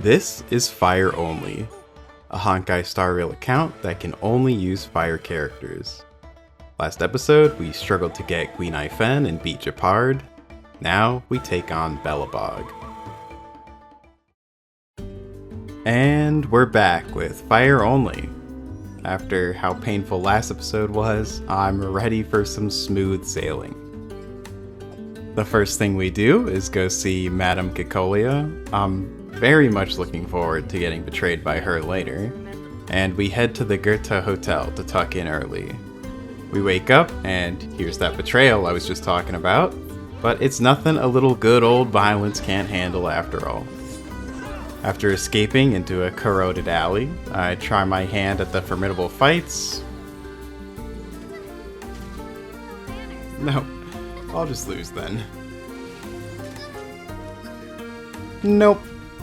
This is Fire Only, a Honkai Star Rail account that can only use fire characters. Last episode, we struggled to get Queen Ifen and beat Japard. Now, we take on Belebog. And we're back with Fire Only. After how painful last episode was, I'm ready for some smooth sailing. The first thing we do is go see Madame Kikolia. I'm very much looking forward to getting betrayed by her later. And we head to the Goethe Hotel to tuck in early. We wake up, and here's that betrayal I was just talking about. But it's nothing a little good old violence can't handle after all. After escaping into a corroded alley, I try my hand at the formidable fights. No, I'll just lose then. Nope,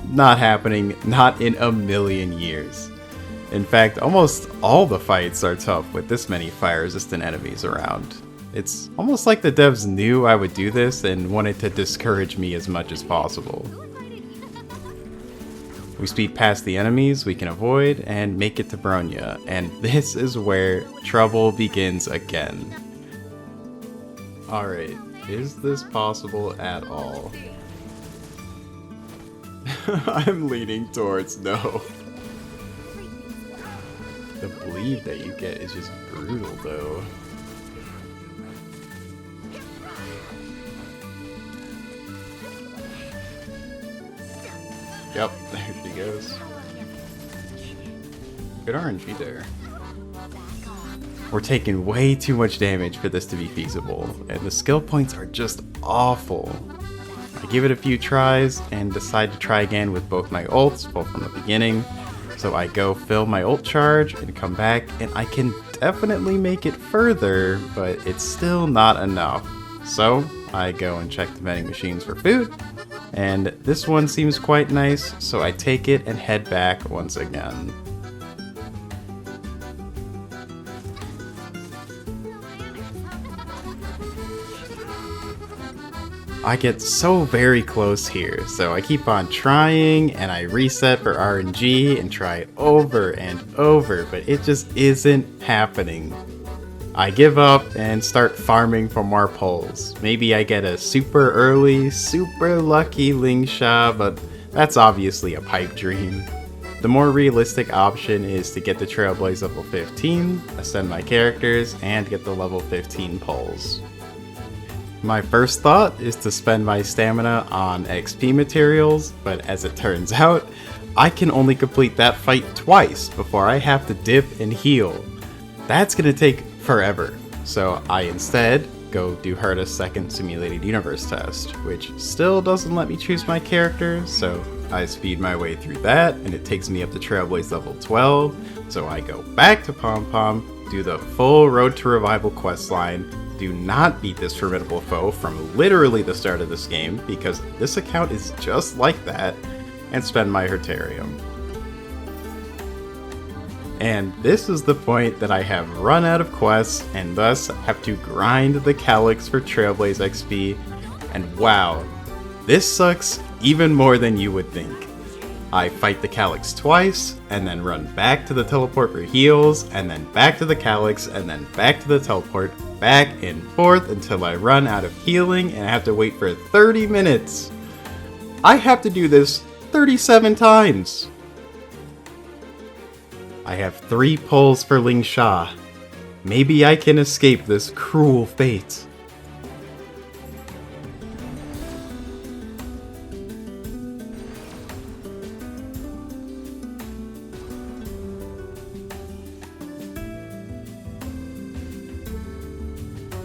not happening, not in a million years. In fact, almost all the fights are tough with this many fire-resistant enemies around. It's almost like the devs knew I would do this and wanted to discourage me as much as possible. We speed past the enemies we can avoid and make it to Bronya, and this is where trouble begins again. Alright, is this possible at all? I'm leaning towards no. The bleed that you get is just brutal though. Yep, there she goes. Good RNG there. We're taking way too much damage for this to be feasible, and the skill points are just awful. I give it a few tries and decide to try again with both my ults, both from the beginning. So I go fill my ult charge and come back, and I can definitely make it further, but it's still not enough. So I go and check the vending machines for food. And this one seems quite nice, so I take it and head back once again. I get so very close here, so I keep on trying and I reset for RNG and try it over and over, but it just isn't happening. I give up and start farming for more pulls. Maybe I get a super early, super lucky Lingsha, but that's obviously a pipe dream. The more realistic option is to get the Trailblaze level 15, ascend my characters, and get the level 15 pulls. My first thought is to spend my stamina on XP materials, but as it turns out, I can only complete that fight twice before I have to dip and heal. That's gonna take forever, so I instead go do Herta's second simulated universe test, which still doesn't let me choose my character, so I speed my way through that, and it takes me up to Trailblaze level 12, so I go back to Pom Pom, do the full Road to Revival questline, do not beat this formidable foe from literally the start of this game, because this account is just like that, and spend my Hertarium. And this is the point that I have run out of quests and thus have to grind the Calyx for Trailblaze XP, and wow, this sucks even more than you would think. I fight the Calyx twice, and then run back to the teleport for heals, and then back to the Calyx, and then back to the teleport, back and forth until I run out of healing and I have to wait for 30 minutes. I have to do this 37 times. I have 3 pulls for Lingsha. Maybe I can escape this cruel fate.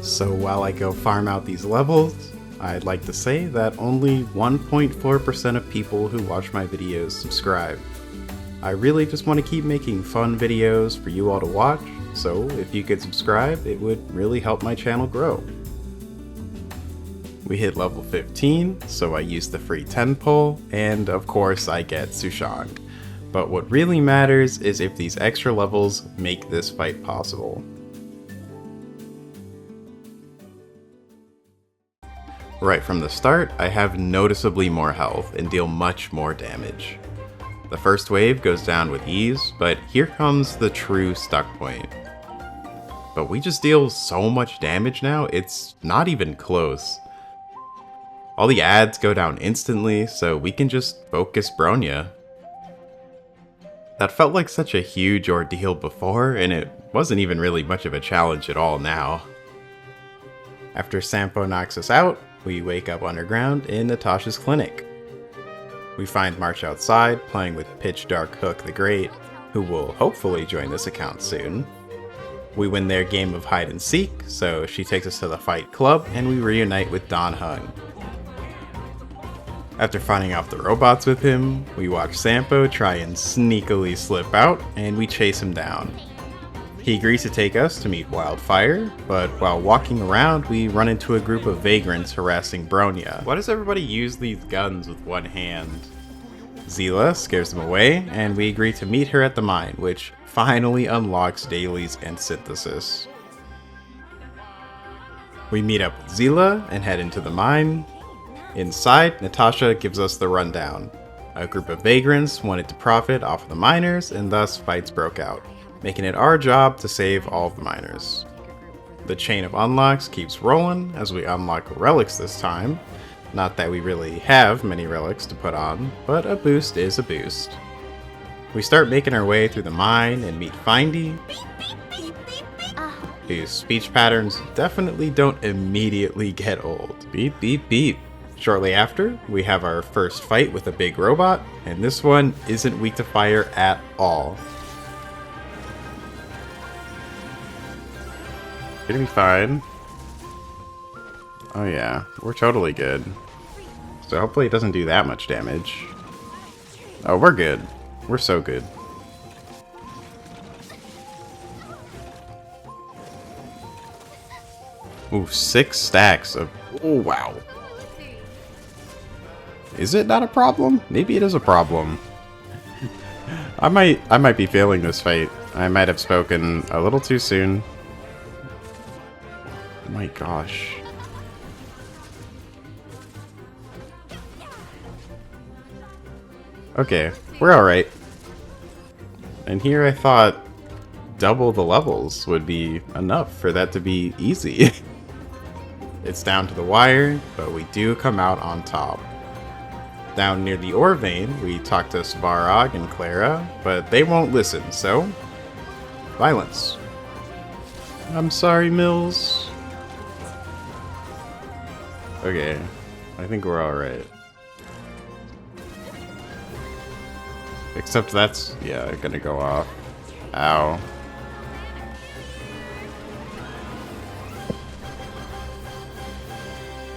So while I go farm out these levels, I'd like to say that only 1.4% of people who watch my videos subscribe. I really just want to keep making fun videos for you all to watch, so if you could subscribe, it would really help my channel grow. We hit level 15, so I use the free 10 pull, and of course I get Sushang. But what really matters is if these extra levels make this fight possible. Right from the start, I have noticeably more health and deal much more damage. The first wave goes down with ease, but here comes the true stuck point. But we just deal so much damage now, it's not even close. All the ads go down instantly, so we can just focus Bronya. That felt like such a huge ordeal before, and it wasn't even really much of a challenge at all now. After Sampo knocks us out, we wake up underground in Natasha's clinic. We find March outside, playing with Pitch Dark Hook the Great, who will hopefully join this account soon. We win their game of hide and seek, so she takes us to the Fight Club, and we reunite with Don Hung. After finding off the robots with him, we watch Sampo try and sneakily slip out, and we chase him down. He agrees to take us to meet Wildfire, but while walking around, we run into a group of vagrants harassing Bronya. Why does everybody use these guns with one hand? Zila scares them away, and we agree to meet her at the mine, which finally unlocks dailies and synthesis. We meet up with Zila and head into the mine. Inside, Natasha gives us the rundown. A group of vagrants wanted to profit off of the miners, and thus fights broke out, making it our job to save all of the miners. The chain of unlocks keeps rolling as we unlock relics this time. Not that we really have many relics to put on, but a boost is a boost. We start making our way through the mine and meet Findy, whose speech patterns definitely don't immediately get old. Beep beep beep. Shortly after, we have our first fight with a big robot, and this one isn't weak to fire at all. Gonna be fine. Oh yeah, we're totally good. So hopefully it doesn't do that much damage. Oh, we're good. We're so good. Ooh, 6 stacks of... Oh, wow. Is it not a problem? Maybe it is a problem. I might be failing this fight. I might have spoken a little too soon. Oh my gosh. Okay, we're alright. And here I thought double the levels would be enough for that to be easy. It's down to the wire, but we do come out on top. Down near the ore vein, we talk to Svarog and Clara, but they won't listen, so... violence. I'm sorry, Mills. Okay, I think we're alright. Except that's, yeah, gonna go off. Ow.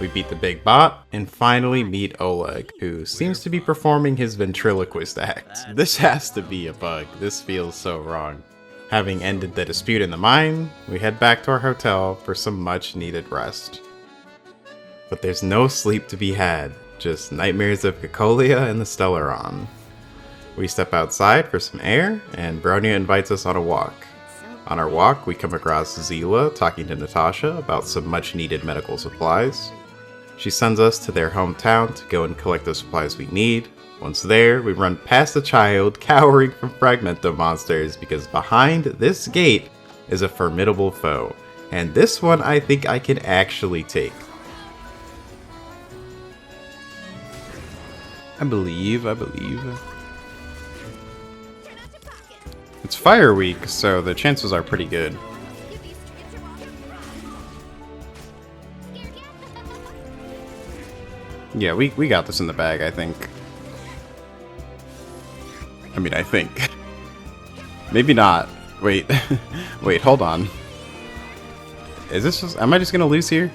We beat the big bot, and finally meet Oleg, who seems to be performing his ventriloquist act. This has to be a bug. This feels so wrong. Having ended the dispute in the mine, we head back to our hotel for some much needed rest. But there's no sleep to be had, just nightmares of Cacolia and the Stellaron. We step outside for some air, and Bronya invites us on a walk. On our walk, we come across Zila talking to Natasha about some much needed medical supplies. She sends us to their hometown to go and collect the supplies we need. Once there, we run past a child cowering from Fragmento monsters because behind this gate is a formidable foe. And this one I think I can actually take. I believe. It's Fire Week, so the chances are pretty good. Yeah, we got this in the bag, I think. I mean, I think. Maybe not. Wait. Wait, hold on. Is this just... am I just gonna lose here?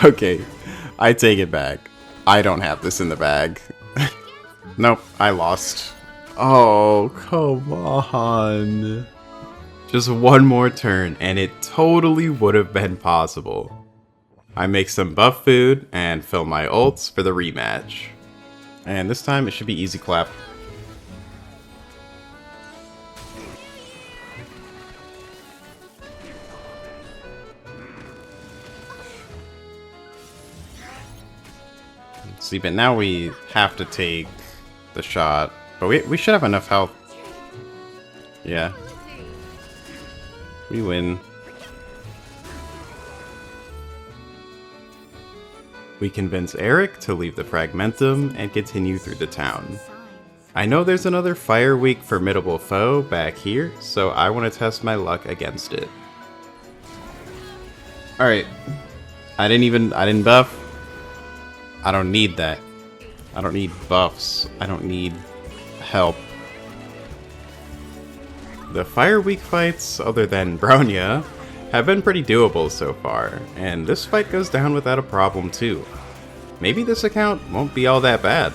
Okay. I take it back. I don't have this in the bag. Nope, I lost. Oh, come on. Just one more turn, and it totally would have been possible. I make some buff food and fill my ults for the rematch. And this time it should be easy clap. See, but now we have to take the shot. But we should have enough health. Yeah. We win. We convince Eric to leave the Fragmentum and continue through the town. I know there's another Fire Week formidable foe back here, so I want to test my luck against it. Alright. I didn't buff. I don't need that. I don't need buffs. I don't need help. The Fire Week fights, other than Bronya, have been pretty doable so far, and this fight goes down without a problem too. Maybe this account won't be all that bad.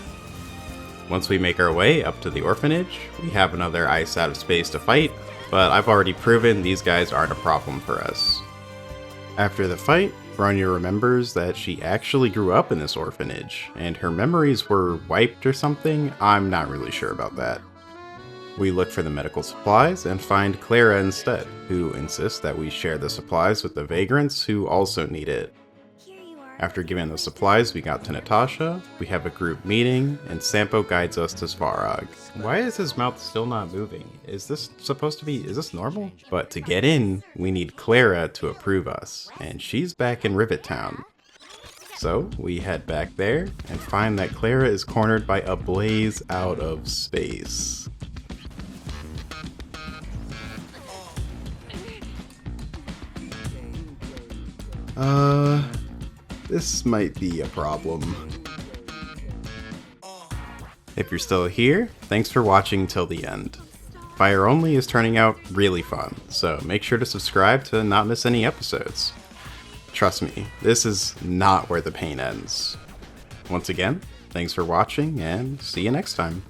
Once we make our way up to the orphanage, we have another ice out of space to fight, but I've already proven these guys aren't a problem for us. After the fight, Bronya remembers that she actually grew up in this orphanage, and her memories were wiped or something. I'm not really sure about that. We look for the medical supplies and find Clara instead, who insists that we share the supplies with the vagrants who also need it. After giving the supplies, we got to Natasha, we have a group meeting, and Sampo guides us to Svarog. Why is his mouth still not moving? Is this normal? But to get in, we need Clara to approve us, and she's back in Rivet Town. So, we head back there, and find that Clara is cornered by a blaze out of space. This might be a problem. If you're still here, thanks for watching till the end. Fire Only is turning out really fun, so make sure to subscribe to not miss any episodes. Trust me, this is not where the pain ends. Once again, thanks for watching, and see you next time.